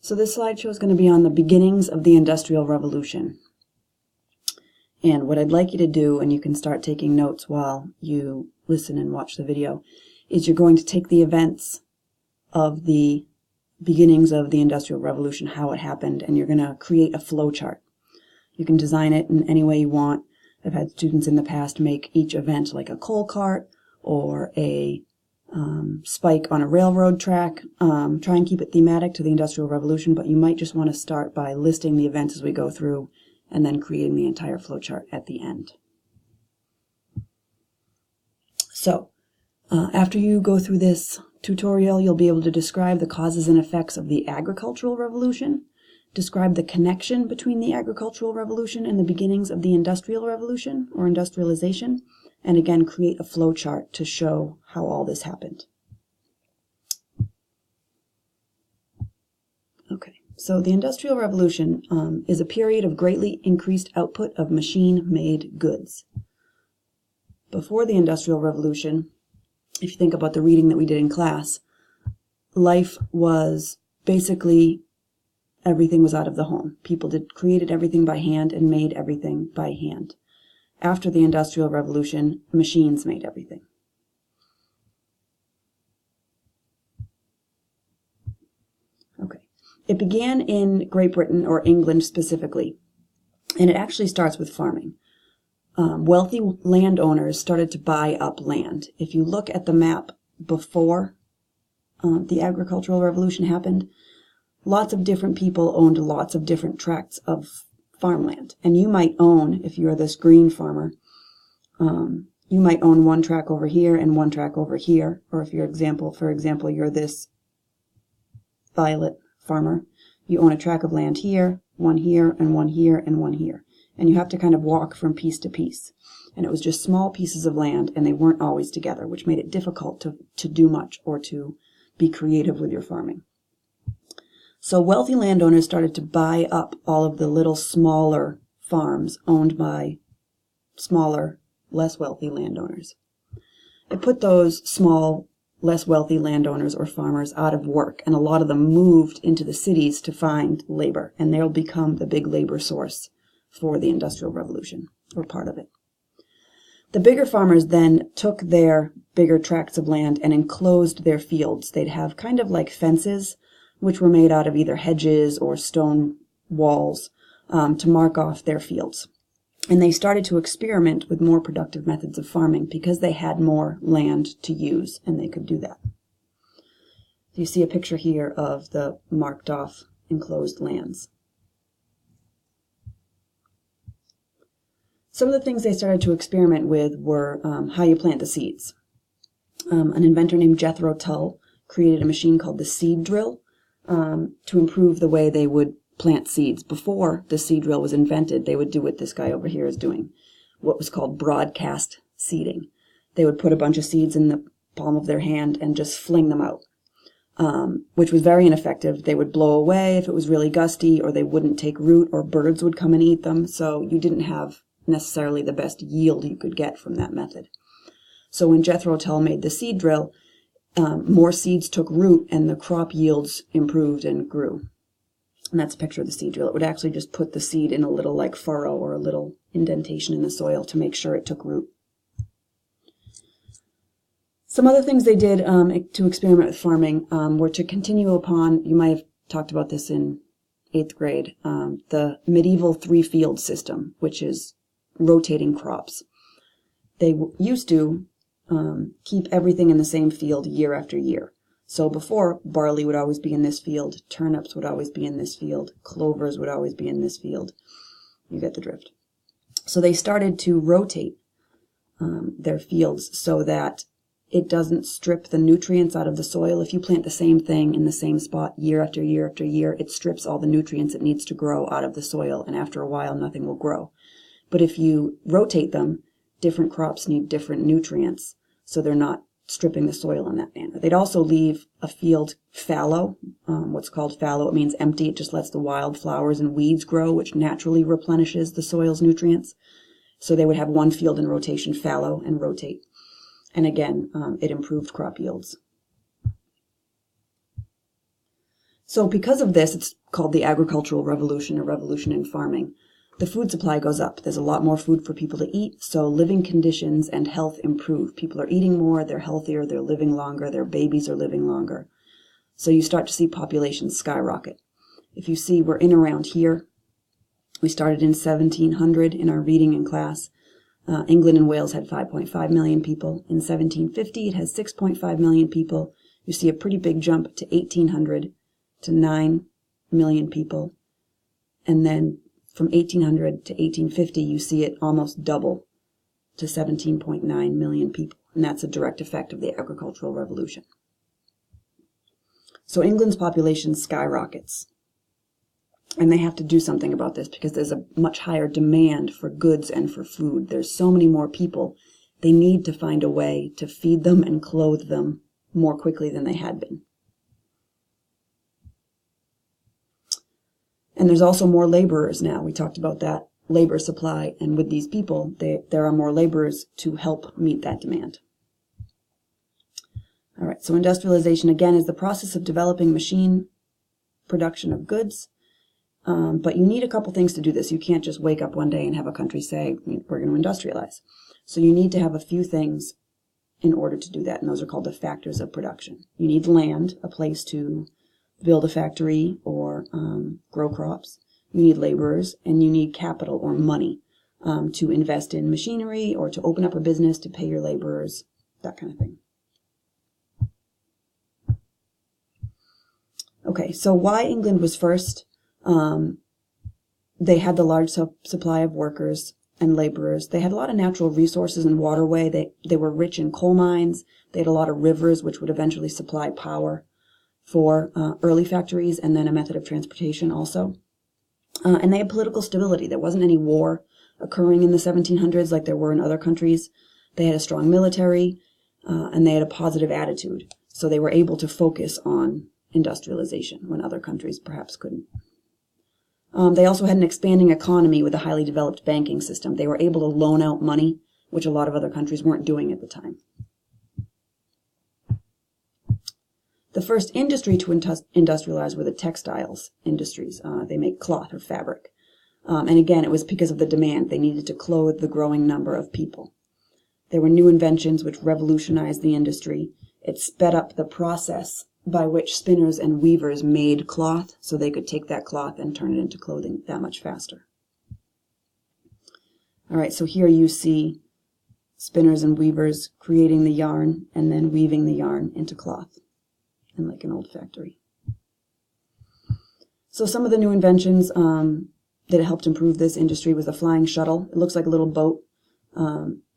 So this slideshow is going to be on the beginnings of the Industrial Revolution. And what I'd like you to do, and you can start taking notes while you listen and watch the video, is you're going to take the events of the beginnings of the Industrial Revolution, how it happened, and you're going to create a flow chart. You can design it in any way you want. I've had students in the past make each event like a coal cart or a spike on a railroad track. Try and keep it thematic to the Industrial Revolution, but you might just want to start by listing the events as we go through and then creating the entire flow chart at the end. So, after you go through this tutorial, you'll be able to describe the causes and effects of the Agricultural Revolution, describe the connection between the Agricultural Revolution and the beginnings of the Industrial Revolution or industrialization, and again create a flow chart to show how all this happened. Okay, so the Industrial Revolution is a period of greatly increased output of machine-made goods. Before the Industrial Revolution, if you think about the reading that we did in class, life was basically everything was out of the home. People created everything by hand and made everything by hand. After the Industrial Revolution, machines made everything. Okay. It began in Great Britain, or England specifically, and it actually starts with farming. Wealthy landowners started to buy up land. If you look at the map before the Agricultural Revolution happened, lots of different people owned lots of different tracts of farmland. And you might own, if you're this green farmer, you might own one tract over here and one tract over here. Or if for example, you're this violet farmer, you own a tract of land here, and one here, and one here. And you have to kind of walk from piece to piece. And it was just small pieces of land, and they weren't always together, which made it difficult to do much or to be creative with your farming. So wealthy landowners started to buy up all of the little smaller farms owned by smaller, less wealthy landowners. It put those small, less wealthy landowners or farmers out of work, and a lot of them moved into the cities to find labor, and they'll become the big labor source for the Industrial Revolution, or part of it. The bigger farmers then took their bigger tracts of land and enclosed their fields. They'd have kind of like fences, which were made out of either hedges or stone walls to mark off their fields. And they started to experiment with more productive methods of farming because they had more land to use, and they could do that. You see a picture here of the marked off enclosed lands. Some of the things they started to experiment with were how you plant the seeds. An inventor named Jethro Tull created a machine called the seed drill to improve the way they would plant seeds. Before the seed drill was invented, they would do what this guy over here is doing, what was called broadcast seeding. They would put a bunch of seeds in the palm of their hand and just fling them out, which was very ineffective. They would blow away if it was really gusty, or they wouldn't take root, or birds would come and eat them, so you didn't have necessarily the best yield you could get from that method. So when Jethro Tull made the seed drill, more seeds took root and the crop yields improved and grew. And that's a picture of the seed drill. It would actually just put the seed in a little like furrow or a little indentation in the soil to make sure it took root. Some other things they did to experiment with farming were to continue upon, you might have talked about this in 8th grade, the medieval three-field system, which is rotating crops. They used to keep everything in the same field year after year. So before, barley would always be in this field, turnips would always be in this field, clovers would always be in this field. You get the drift. So they started to rotate their fields so that it doesn't strip the nutrients out of the soil. If you plant the same thing in the same spot year after year after year, it strips all the nutrients it needs to grow out of the soil, and after a while nothing will grow. But if you rotate them, different crops need different nutrients, so they're not stripping the soil in that manner. They'd also leave a field fallow. What's called fallow, it means empty. It just lets the wild flowers and weeds grow, which naturally replenishes the soil's nutrients. So they would have one field in rotation fallow and rotate. And again, it improved crop yields. So because of this, it's called the agricultural revolution, or revolution in farming. The food supply goes up. There's a lot more food for people to eat, so living conditions and health improve. People are eating more, they're healthier, they're living longer, their babies are living longer. So you start to see populations skyrocket. If you see, we're in around here. We started in 1700 in our reading in class. England and Wales had 5.5 million people. In 1750, it has 6.5 million people. You see a pretty big jump to 1800 to 9 million people. And then from 1800 to 1850, you see it almost double to 17.9 million people. And that's a direct effect of the agricultural revolution. So England's population skyrockets. And they have to do something about this because there's a much higher demand for goods and for food. There's so many more people. They need to find a way to feed them and clothe them more quickly than they had been. And there's also more laborers now. We talked about that labor supply. And with these people, there are more laborers to help meet that demand. All right, so industrialization, again, is the process of developing machine production of goods. But you need a couple things to do this. You can't just wake up one day and have a country say, we're going to industrialize. So you need to have a few things in order to do that, and those are called the factors of production. You need land, a place to build a factory or grow crops. You need laborers, and you need capital or money to invest in machinery or to open up a business, to pay your laborers, that kind of thing. Okay, so why England was first? They had the large supply of workers and laborers. They had a lot of natural resources and waterway. They were rich in coal mines. They had a lot of rivers, which would eventually supply power for early factories, and then a method of transportation also. And they had political stability. There wasn't any war occurring in the 1700s like there were in other countries. They had a strong military, and they had a positive attitude. So they were able to focus on industrialization when other countries perhaps couldn't. They also had an expanding economy with a highly developed banking system. They were able to loan out money, which a lot of other countries weren't doing at the time. The first industry to industrialize were the textiles industries. They make cloth or fabric. And again, it was because of the demand. They needed to clothe the growing number of people. There were new inventions which revolutionized the industry. It sped up the process by which spinners and weavers made cloth, so they could take that cloth and turn it into clothing that much faster. All right, so here you see spinners and weavers creating the yarn and then weaving the yarn into cloth in like an old factory. So some of the new inventions that helped improve this industry was the flying shuttle. It looks like a little boat,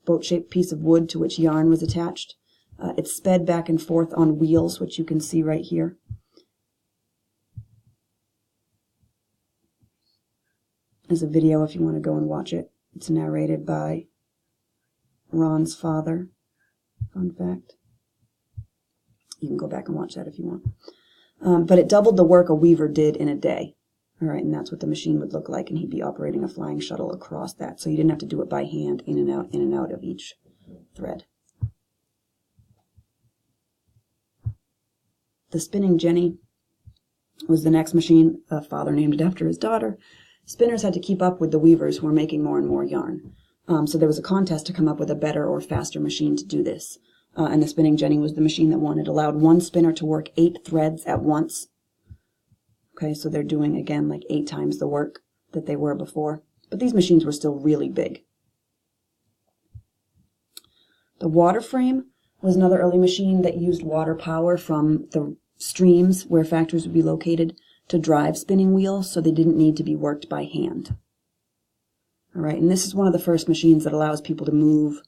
boat-shaped piece of wood to which yarn was attached. It sped back and forth on wheels, which you can see right here. There's a video if you want to go and watch it. It's narrated by Ron's father. Fun fact. You can go back and watch that if you want. But it doubled the work a weaver did in a day. All right, and that's what the machine would look like, and he'd be operating a flying shuttle across that. So you didn't have to do it by hand, in and out of each thread. The spinning jenny was the next machine. A father named it after his daughter. Spinners had to keep up with the weavers who were making more and more yarn. So there was a contest to come up with a better or faster machine to do this. And the spinning jenny was the machine that won. It allowed one spinner to work 8 threads at once. Okay, so they're doing, again, like 8 times the work that they were before. But these machines were still really big. The water frame was another early machine that used water power from the streams where factories would be located to drive spinning wheels, so they didn't need to be worked by hand. All right, and this is one of the first machines that allows people to move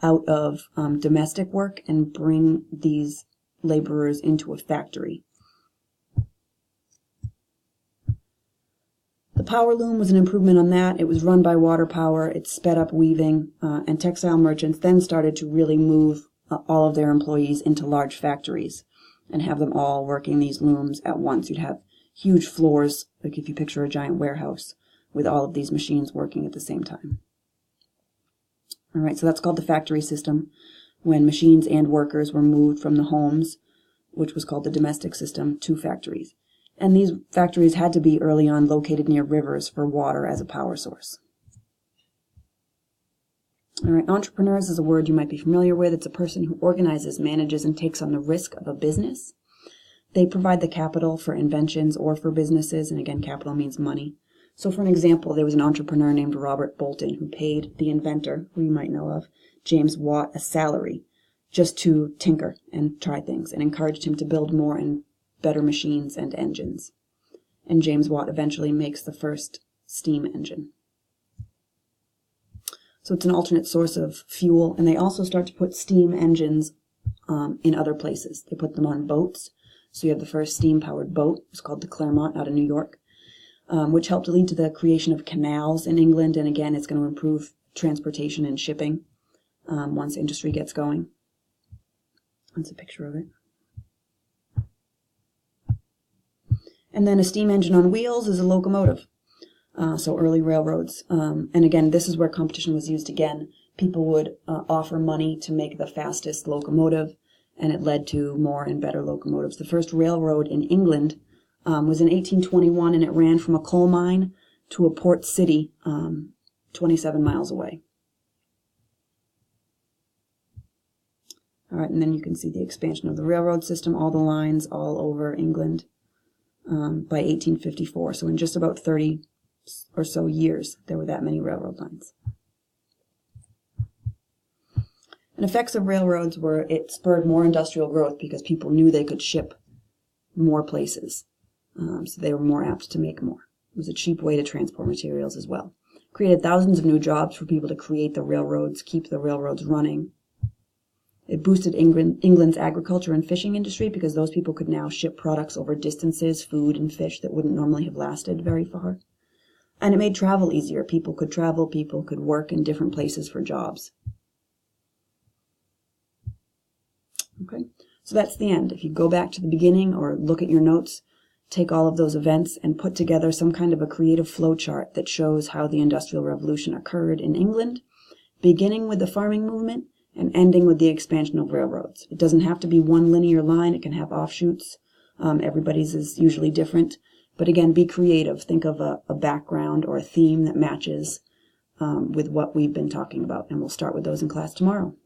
out of domestic work and bring these laborers into a factory. The power loom was an improvement on that. It was run by water power. It sped up weaving, and textile merchants then started to really move all of their employees into large factories and have them all working these looms at once. You'd have huge floors, like if you picture a giant warehouse, with all of these machines working at the same time. All right, so that's called the factory system, when machines and workers were moved from the homes, which was called the domestic system, to factories. And these factories had to be early on located near rivers for water as a power source. All right, entrepreneurs is a word you might be familiar with. It's a person who organizes, manages, and takes on the risk of a business. They provide the capital for inventions or for businesses, and again, capital means money. So for an example, there was an entrepreneur named Robert Bolton who paid the inventor, who you might know of, James Watt, a salary just to tinker and try things, and encouraged him to build more and better machines and engines. And James Watt eventually makes the first steam engine. So it's an alternate source of fuel, and they also start to put steam engines in other places. They put them on boats. So you have the first steam-powered boat. It's called the Clermont out of New York, which helped lead to the creation of canals in England. And again, it's going to improve transportation and shipping once industry gets going. That's a picture of it. And then a steam engine on wheels is a locomotive. So early railroads. And again, this is where competition was used again. People would offer money to make the fastest locomotive, and it led to more and better locomotives. The first railroad in England was in 1821, and it ran from a coal mine to a port city 27 miles away. All right, and then you can see the expansion of the railroad system, all the lines all over England by 1854. So in just about 30 or so years, there were that many railroad lines. And effects of railroads were it spurred more industrial growth because people knew they could ship more places. So they were more apt to make more. It was a cheap way to transport materials as well. Created thousands of new jobs for people to create the railroads, keep the railroads running. It boosted England's agriculture and fishing industry because those people could now ship products over distances, food and fish that wouldn't normally have lasted very far. And it made travel easier. People could travel, people could work in different places for jobs. Okay, so that's the end. If you go back to the beginning or look at your notes, take all of those events and put together some kind of a creative flow chart that shows how the Industrial Revolution occurred in England, beginning with the farming movement and ending with the expansion of railroads. It doesn't have to be one linear line. It can have offshoots. Everybody's is usually different. But again, be creative. Think of a background or a theme that matches with what we've been talking about. And we'll start with those in class tomorrow.